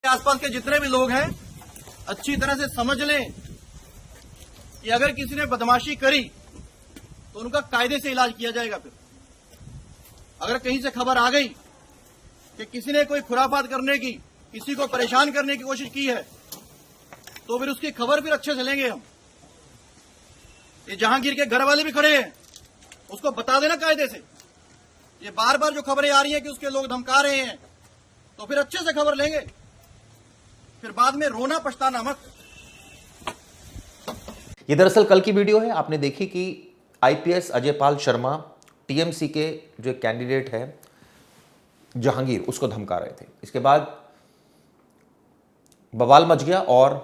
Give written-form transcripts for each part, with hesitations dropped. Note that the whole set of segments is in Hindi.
आसपास के जितने भी लोग हैं अच्छी तरह से समझ लें कि अगर किसी ने बदमाशी करी तो उनका कायदे से इलाज किया जाएगा। फिर अगर कहीं से खबर आ गई कि किसी ने कोई खुराफात करने की, किसी को परेशान करने की कोशिश की है, तो फिर उसकी खबर फिर अच्छे से लेंगे हम। ये जहांगीर के घर वाले भी खड़े हैं, उसको बता देना कायदे से। ये बार बार जो खबरें आ रही हैं कि उसके लोग धमका रहे हैं, तो फिर अच्छे से खबर लेंगे, फिर बाद में रोना पछताना मत। ये दरअसल कल की वीडियो है, आपने देखी कि आईपीएस अजय पाल शर्मा टीएमसी के जो कैंडिडेट है जहांगीर, उसको धमका रहे थे। इसके बाद बवाल मच गया और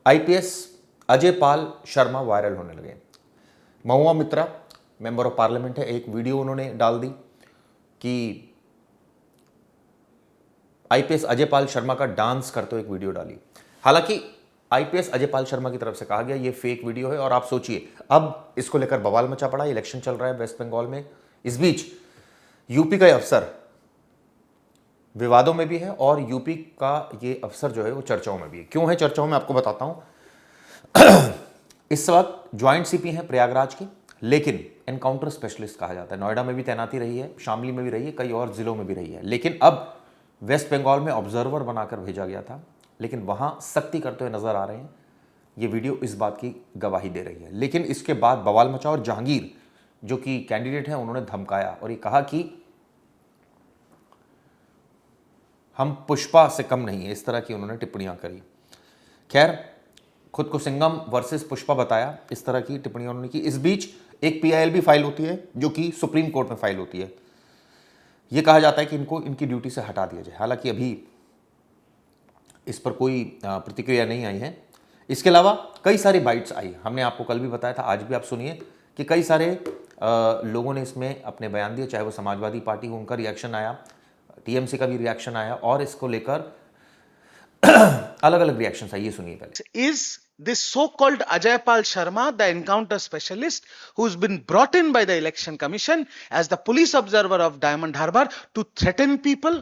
आईपीएस अजय पाल शर्मा वायरल होने लगे। महुआ मित्रा मेंबर ऑफ पार्लियामेंट है, एक वीडियो उन्होंने डाल दी कि आईपीएस अजय पाल शर्मा का डांस करते हुए एक वीडियो डाली। हालांकि आईपीएस अजय पाल शर्मा की तरफ से कहा गया ये फेक वीडियो है और आप सोचिए अब इसको लेकर बवाल मचा पड़ा। इलेक्शन चल रहा है वेस्ट बंगाल में, इस बीच यूपी का अफसर विवादों में भी है और यूपी का ये अफसर जो है वो चर्चाओं में भी है। क्यों है चर्चाओं में, आपको बताता हूं। इस वक्त ज्वाइंट सीपी हैं प्रयागराज के, लेकिन एनकाउंटर स्पेशलिस्ट कहा जाता है। नोएडा में भी तैनाती रही है, शामली में भी रही है, कई और जिलों में भी रही है, लेकिन अब वेस्ट बंगाल में ऑब्जर्वर बनाकर भेजा गया था, लेकिन वहां सख्ती करते हुए नजर आ रहे हैं। ये वीडियो इस बात की गवाही दे रही है। लेकिन इसके बाद बवाल मचा और जहांगीर जो कि कैंडिडेट हैं उन्होंने धमकाया और ये कहा कि हम पुष्पा से कम नहीं है, इस तरह की उन्होंने टिप्पणियां करी। खैर, खुद को सिंघम वर्सेस पुष्पा बताया, इस तरह की टिप्पणियां उन्होंने की। इस बीच एक पीआईएल फाइल होती है जो कि सुप्रीम कोर्ट में फाइल होती है। यह कहा जाता है कि इनको इनकी ड्यूटी से हटा दिया जाए। हालांकि अभी इस पर कोई प्रतिक्रिया नहीं आई है। इसके अलावा कई सारी बाइट्स आई, हमने आपको कल भी बताया था, आज भी आप सुनिए कि कई सारे लोगों ने इसमें अपने बयान दिए, चाहे वो समाजवादी पार्टी हो, उनका रिएक्शन आया, टीएमसी का भी रिएक्शन आया और इसको लेकर अलग अलग रिएक्शन आए। ये सुनिए पहले। Is this so-called Ajay Pal Sharma, the encounter specialist, who's been brought in by the Election Commission as the police observer of Diamond Harbour to threaten people,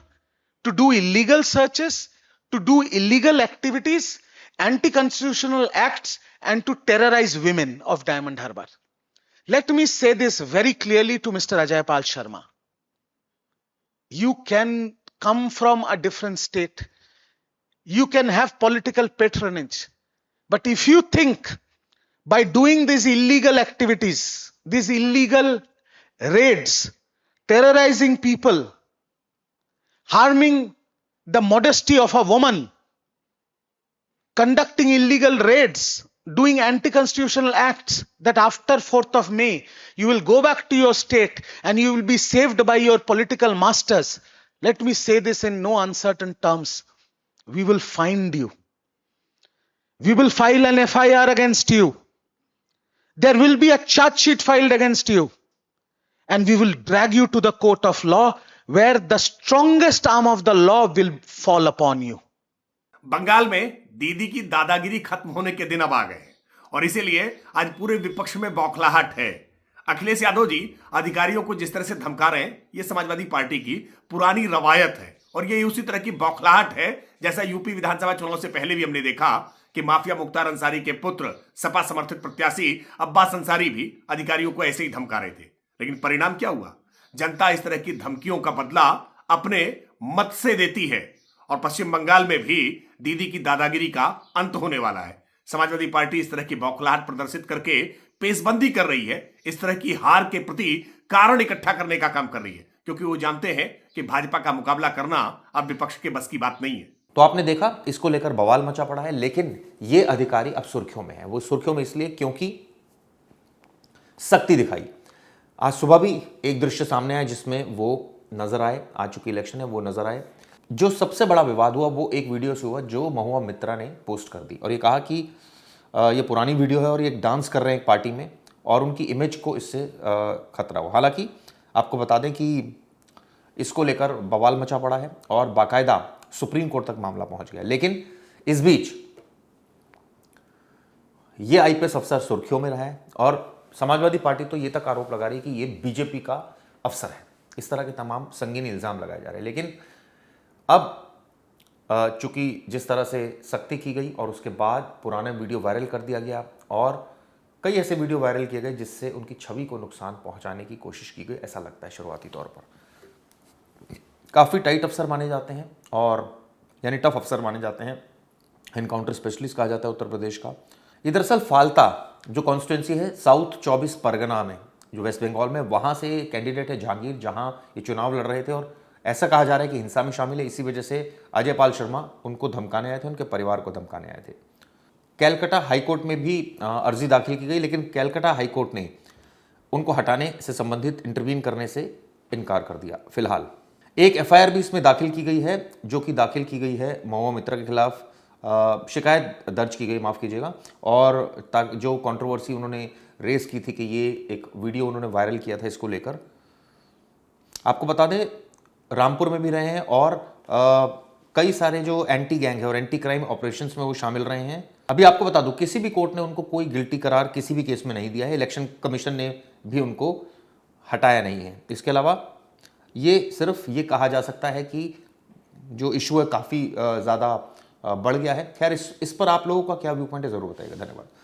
to do illegal searches, to do illegal activities, anti-constitutional acts, and to terrorize women of Diamond Harbour. Let me say this very clearly to Mr. Ajay Pal Sharma. You can come from a different state. You can have political patronage. But if you think by doing these illegal activities, these illegal raids, terrorizing people, harming the modesty of a woman, conducting illegal raids, doing anti-constitutional acts, that after 4th of May, you will go back to your state and you will be saved by your political masters. Let me say this in no uncertain terms. We will find you. We will file an FIR against you. There will be a charge sheet filed against you. And we will drag you to the court of law where the strongest arm of the law will fall upon you. Bengal में दीदी की दादागिरी खत्म होने के दिन अब आ गए और इसीलिए आज पूरे विपक्ष में बौखलाहट है। अखिलेश यादव जी अधिकारियों को जिस तरह से धमका रहे हैं, ये समाजवादी पार्टी की पुरानी रवायत है और ये उसी तरह की बौखलाहट है जैसा यूपी विधानसभा चुनाव से पहले भी हमने देखा कि माफिया मुख्तार अंसारी के पुत्र सपा समर्थित प्रत्याशी अब्बास अंसारी भी अधिकारियों को ऐसे ही धमका रहे थे। लेकिन परिणाम क्या हुआ? जनता इस तरह की धमकियों का बदला अपने मत से देती है और पश्चिम बंगाल में भी दीदी की दादागिरी का अंत होने वाला है। समाजवादी पार्टी इस तरह की बौखलाहट प्रदर्शित करके पेशबंदी कर रही है, इस तरह की हार के प्रति कारण इकट्ठा करने का काम कर रही है, क्योंकि वो जानते हैं कि भाजपा का मुकाबला करना अब विपक्ष के बस की बात नहीं है। तो आपने देखा, इसको लेकर बवाल मचा पड़ा है, लेकिन ये अधिकारी अब सुर्खियों में है। वो सुर्खियों में इसलिए क्योंकि सख्ती दिखाई। आज सुबह भी एक दृश्य सामने आया जिसमें वो नजर आए, आ चुकी इलेक्शन है वो नजर आए। जो सबसे बड़ा विवाद हुआ वो एक वीडियो से हुआ जो महुआ मित्रा ने पोस्ट कर दी और ये कहा कि ये पुरानी वीडियो है और ये डांस कर रहे हैं एक पार्टी में और उनकी इमेज को इससे खतरा हो। हालांकि आपको बता दें कि इसको लेकर बवाल मचा पड़ा है और बाकायदा सुप्रीम कोर्ट तक मामला पहुंच गया। लेकिन इस बीच ये आईपीएस अफसर सुर्खियों में रहा है और समाजवादी पार्टी तो ये तक आरोप लगा रही है कि ये बीजेपी का अफसर है। इस तरह के तमाम संगीन इल्जाम लगाए जा रहे हैं। लेकिन अब चूंकि जिस तरह से सख्ती की गई और उसके बाद पुराना वीडियो वायरल कर दिया गया और कई ऐसे वीडियो वायरल किए गए जिससे उनकी छवि को नुकसान पहुंचाने की कोशिश की गई, ऐसा लगता है शुरुआती तौर पर। काफ़ी टाइट अफसर माने जाते हैं और यानी टफ अफसर माने जाते हैं, एनकाउंटर स्पेशलिस्ट कहा जाता है उत्तर प्रदेश का। ये दरअसल फाल्ता जो कॉन्स्टिट्यूंसी है साउथ 24 परगना में, जो वेस्ट बंगाल में, वहाँ से कैंडिडेट है जहांगीर, जहाँ ये चुनाव लड़ रहे थे और ऐसा कहा जा रहा है कि हिंसा में शामिल है। इसी वजह से अजय पाल शर्मा उनको धमकाने आए थे, उनके परिवार को धमकाने आए थे। कैलकाटा हाईकोर्ट में भी अर्जी दाखिल की गई, लेकिन कैलकाटा हाईकोर्ट ने उनको हटाने से संबंधित इंटरवीन करने से इनकार कर दिया। फिलहाल एक एफआईआर भी इसमें दाखिल की गई है, जो कि दाखिल की गई है महुआ मित्रा के खिलाफ। शिकायत दर्ज की गई, माफ़ कीजिएगा, और जो कंट्रोवर्सी उन्होंने रेस की थी कि ये एक वीडियो उन्होंने वायरल किया था, इसको लेकर आपको बता दें रामपुर में भी रहे हैं और कई सारे जो एंटी गैंग है और एंटी क्राइम ऑपरेशंस में वो शामिल रहे हैं। अभी आपको बता दूं किसी भी कोर्ट ने उनको कोई गिल्टी करार किसी भी केस में नहीं दिया है, इलेक्शन कमीशन ने भी उनको हटाया नहीं है। इसके अलावा ये सिर्फ ये कहा जा सकता है कि जो इशू है काफ़ी ज़्यादा बढ़ गया है। खैर इस पर आप लोगों का क्या व्यू पॉइंट है, ज़रूर बताइएगा। धन्यवाद।